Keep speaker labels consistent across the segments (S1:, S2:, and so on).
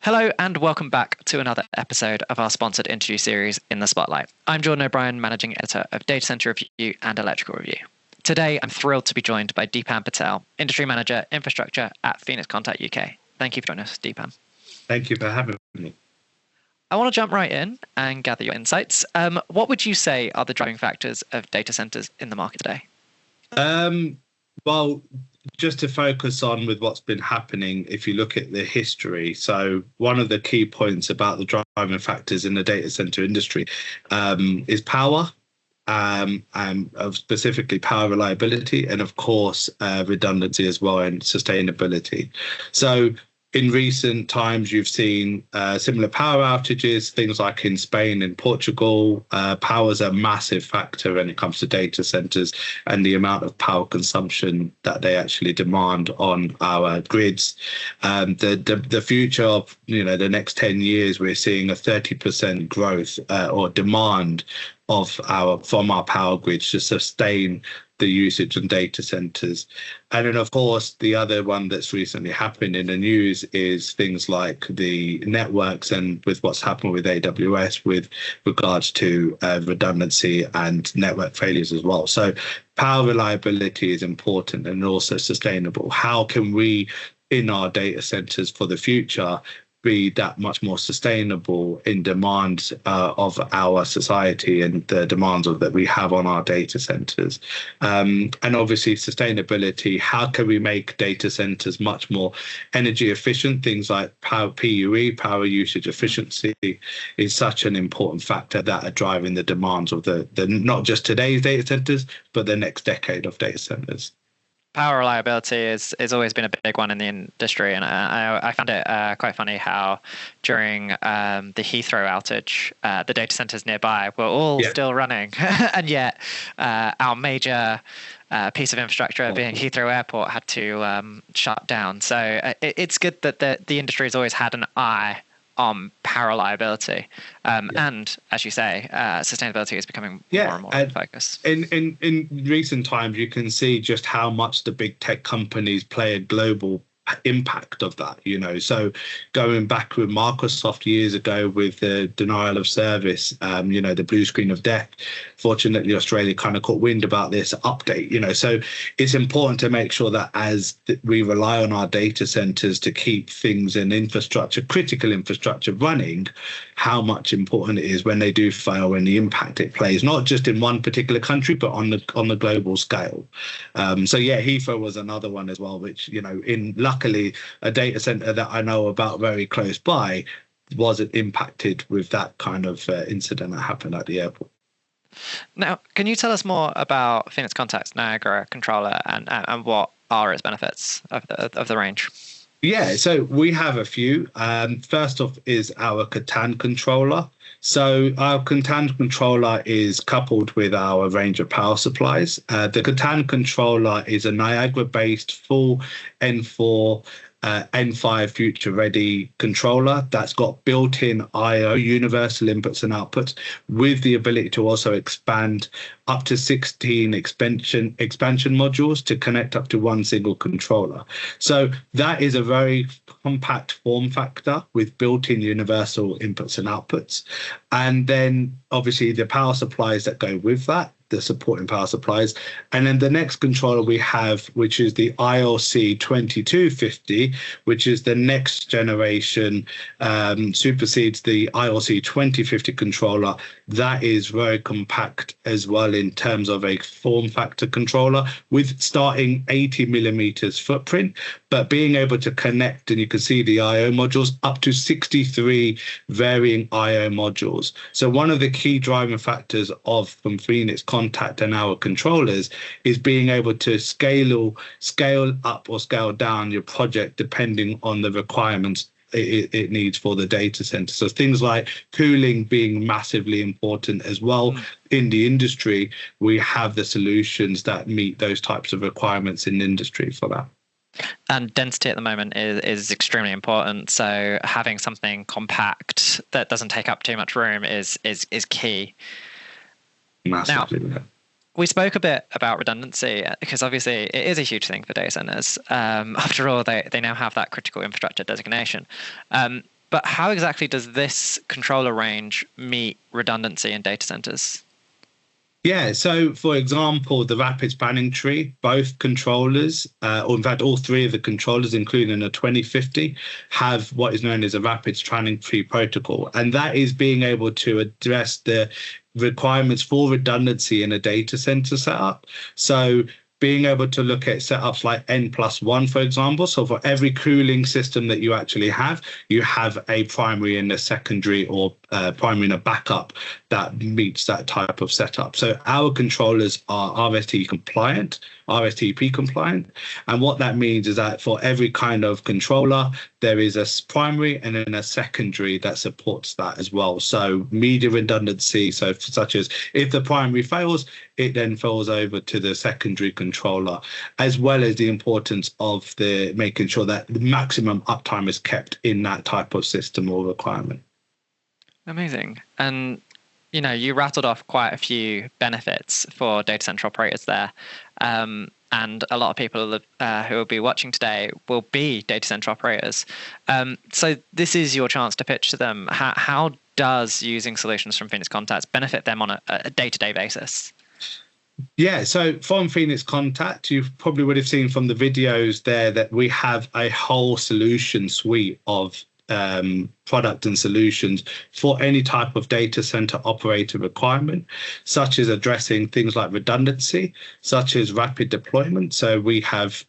S1: Hello and welcome back to another episode of our sponsored interview series In the Spotlight. I'm Jordan O'Brien, Managing Editor of Data Center Review and Electrical Review. Today, I'm thrilled to be joined by Deepan Patel, Industry Manager, Infrastructure at Phoenix Contact UK. Thank you for joining us, Deepan.
S2: Thank you for having me.
S1: I want to jump right in and gather your insights. What would you say are the driving factors of data centers in the market today?
S2: Well, just to focus on with what's been happening, if you look at the history, so one of the key points about the driving factors in the data center industry is power, and specifically power reliability, and of course redundancy as well, and sustainability. So in recent times, you've seen similar power outages, things like in Spain and Portugal. Power is a massive factor when it comes to data centers and the amount of power consumption that they actually demand on our grids. The future of the next 10 years, we're seeing a 30% growth or demand from our power grids to sustain the usage in data centers. And then, of course, the other one that's recently happened in the news is things like the networks and with what's happened with AWS with regards to redundancy and network failures as well. So power reliability is important and also sustainable. How can we, in our data centers for the future, be that much more sustainable in demands of our society and the demands that we have on our data centers. And obviously sustainability, how can we make data centers much more energy efficient? Things like PUE, power usage efficiency, is such an important factor that are driving the demands of the not just today's data centers, but the next decade of data centers.
S1: Power reliability has always been a big one in the industry, and I found it quite funny how during the Heathrow outage, the data centers nearby were all still running, and yet our major piece of infrastructure, being Heathrow Airport, had to shut down. So it's good that the industry has always had an eye on power reliability, and as you say, sustainability is becoming more and more in focus.
S2: In recent times, you can see just how much the big tech companies play a global impact of that. So going back with Microsoft years ago with the denial of service, the blue screen of death. Fortunately, Australia kind of caught wind about this update. So it's important to make sure that as we rely on our data centers to keep things in infrastructure, critical infrastructure running, how much important it is when they do fail and the impact it plays, not just in one particular country, but on the global scale. Heathrow was another one as well, which, luckily a data center that I know about very close by wasn't impacted with that kind of incident that happened at the airport.
S1: Now, can you tell us more about Phoenix Contact's Niagara controller and what are its benefits of the range?
S2: Yeah, so we have a few. First off is our Catan controller. So our Catan controller is coupled with our range of power supplies. The Catan controller is a Niagara-based full N4 N5 future-ready controller that's got built-in I/O, universal inputs and outputs, with the ability to also expand up to 16 expansion modules to connect up to one single controller. So that is a very compact form factor with built-in universal inputs and outputs. And then obviously the power supplies that go with that, the supporting power supplies. And then the next controller we have, which is the ILC 2250, which is the next generation, supersedes the ILC 2050 controller. That is very compact as well in terms of a form factor controller, with starting 80 millimeters footprint, but being able to connect, and you can see the IO modules, up to 63 varying IO modules. So one of the key driving factors from Phoenix Contact and our controllers is being able to scale up or scale down your project depending on the requirements it needs for the data center. So things like cooling being massively important as well. In the industry, we have the solutions that meet those types of requirements in the industry for that.
S1: And density at the moment is extremely important. So having something compact that doesn't take up too much room is key.
S2: Massively. Now,
S1: we spoke a bit about redundancy because obviously it is a huge thing for data centers. After all, they now have that critical infrastructure designation. But how exactly does this controller range meet redundancy in data centers?
S2: Yeah, so for example, the rapid spanning tree, both controllers, or in fact, all three of the controllers, including a 2050, have what is known as a rapid spanning tree protocol. And that is being able to address the requirements for redundancy in a data center setup. So being able to look at setups like N+1, for example. So for every cooling system that you actually have, you have a primary and a secondary, or primary and a backup that meets that type of setup. So our controllers are RST compliant, RSTP compliant. And what that means is that for every kind of controller, there is a primary and then a secondary that supports that as well. So media redundancy, so such as if the primary fails, it then falls over to the secondary controller, as well as the importance of the making sure that the maximum uptime is kept in that type of system or requirement.
S1: Amazing. And you rattled off quite a few benefits for data center operators there. And a lot of people who will be watching today will be data center operators. So this is your chance to pitch to them. How does using solutions from Phoenix Contacts benefit them on a day-to-day basis?
S2: Yeah, so from Phoenix Contact, you probably would have seen from the videos there that we have a whole solution suite of product and solutions for any type of data center operator requirement, such as addressing things like redundancy, such as rapid deployment. So we have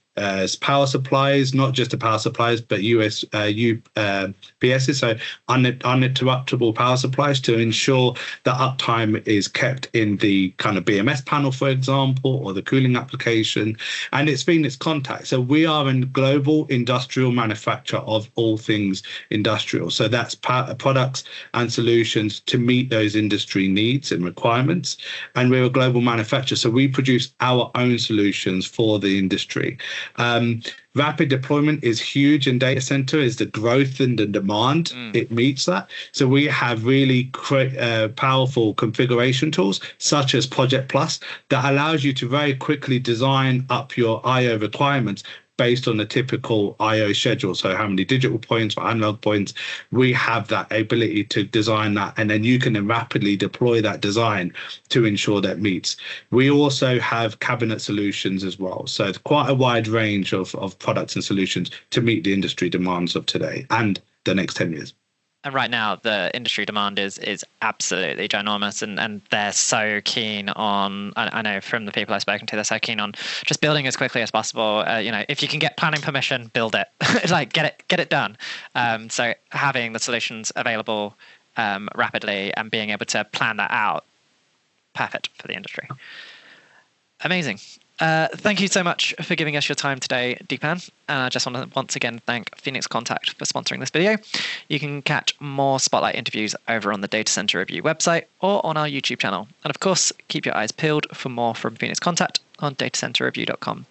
S2: power supplies, not just the power supplies, but UPSs, so uninterruptible power supplies to ensure that uptime is kept in the kind of BMS panel, for example, or the cooling application. And it's Phoenix Contact. So we are a global industrial manufacturer of all things industrial. So that's products and solutions to meet those industry needs and requirements. And we're a global manufacturer. So we produce our own solutions for the industry. Rapid deployment is huge in data center, is the growth and the demand. It meets that. So we have really powerful configuration tools such as Project Plus that allows you to very quickly design up your IO requirements based on a typical IO schedule. So how many digital points or analog points, we have that ability to design that. And then you can then rapidly deploy that design to ensure that meets. We also have cabinet solutions as well. So it's quite a wide range of products and solutions to meet the industry demands of today and the next 10 years.
S1: And right now, the industry demand is absolutely ginormous, and they're so keen on. I know from the people I've spoken to, they're so keen on just building as quickly as possible. If you can get planning permission, build it. Like get it done. So having the solutions available rapidly and being able to plan that out, perfect for the industry. Amazing. Thank you so much for giving us your time today, Deepan. I just want to once again thank Phoenix Contact for sponsoring this video. You can catch more Spotlight interviews over on the Data Center Review website or on our YouTube channel. And of course, keep your eyes peeled for more from Phoenix Contact on datacenterreview.com.